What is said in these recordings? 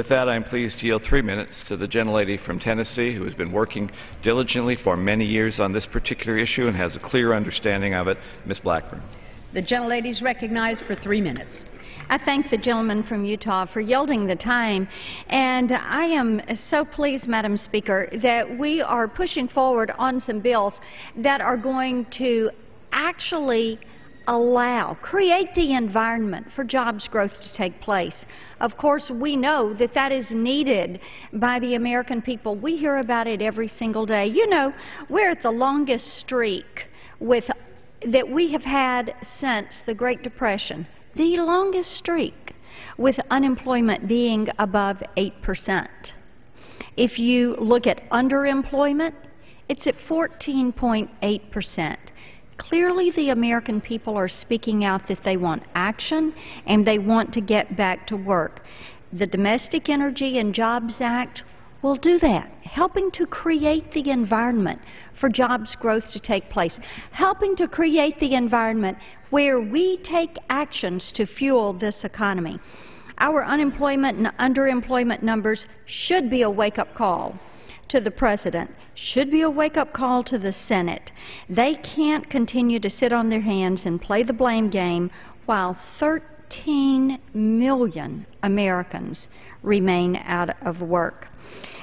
With that, I'm pleased to yield 3 minutes to the gentlelady from Tennessee, who has been working diligently for many years on this particular issue and has a clear understanding of it, Ms. Blackburn. The gentlelady is recognized for 3 minutes. I thank the gentleman from Utah for yielding the time, and I am so pleased, Madam Speaker, that we are pushing forward on some bills that are going to actually create the environment for jobs growth to take place. Of course, we know that that is needed by the American people. We hear about it every single day. You know, we're at the longest streak that we have had since the Great Depression, the longest streak, with unemployment being above 8%. If you look at underemployment, it's at 14.8%. Clearly, the American people are speaking out that they want action and they want to get back to work. The Domestic Energy and Jobs Act will do that, helping to create the environment for jobs growth to take place, helping to create the environment where we take actions to fuel this economy. Our unemployment and underemployment numbers should be a wake-up call to the President, should be a wake-up call to the Senate. They can't continue to sit on their hands and play the blame game while 13 million Americans remain out of work.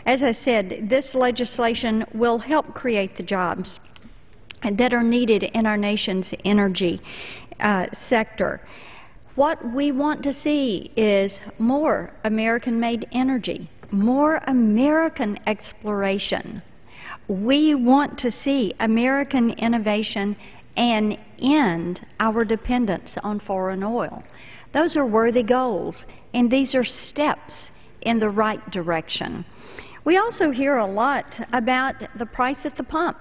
As I said, this legislation will help create the jobs that are needed in our nation's energy sector. What we want to see is more American-made energy, more American exploration. We want to see American innovation and end our dependence on foreign oil. Those are worthy goals, and these are steps in the right direction. We also hear a lot about the price at the pump.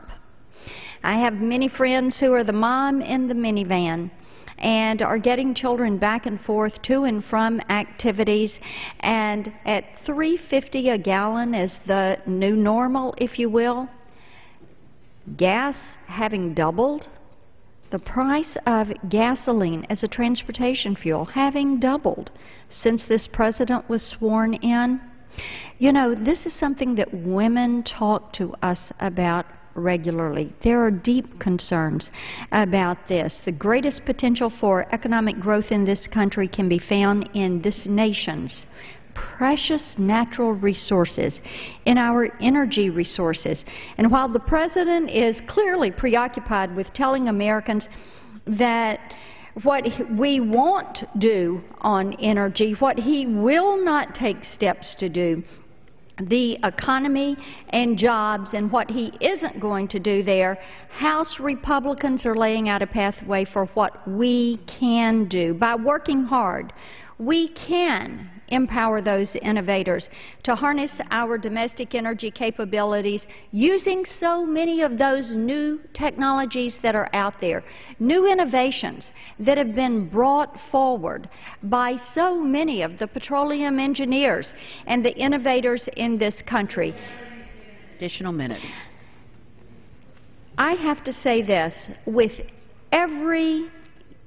I have many friends who are the mom in the minivan and are getting children back and forth to and from activities, and at $3.50 a gallon is the new normal, if you will. Gas having doubled, the price of gasoline as a transportation fuel having doubled since this president was sworn in. You know, this is something that women talk to us about regularly. There are deep concerns about this. The greatest potential for economic growth in this country can be found in this nation's precious natural resources, in our energy resources. And while the President is clearly preoccupied with telling Americans that what we won't do on energy, what he will not take steps to do, the economy and jobs, and what he isn't going to do there, House Republicans are laying out a pathway for what we can do. By working hard, we can empower those innovators to harness our domestic energy capabilities using so many of those new technologies that are out there, new innovations that have been brought forward by so many of the petroleum engineers and the innovators in this country. Additional minute. I have to say this, with every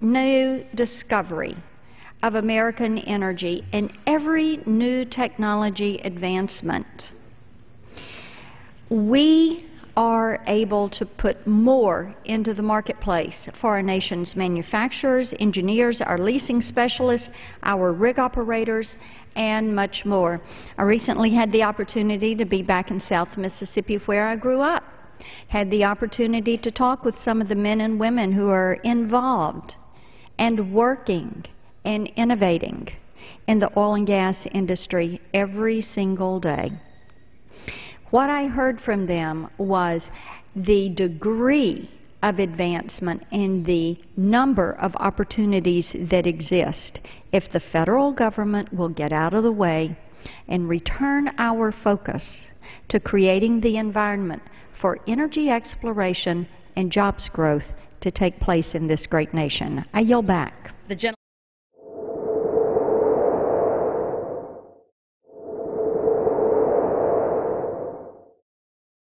new discovery of American energy and every new technology advancement, we are able to put more into the marketplace for our nation's manufacturers, engineers, our leasing specialists, our rig operators, and much more. I recently had the opportunity to be back in South Mississippi, where I grew up. Had the opportunity to talk with some of the men and women who are involved and working and innovating in the oil and gas industry every single day. What I heard from them was the degree of advancement and the number of opportunities that exist if the federal government will get out of the way and return our focus to creating the environment for energy exploration and jobs growth to take place in this great nation. I yield back.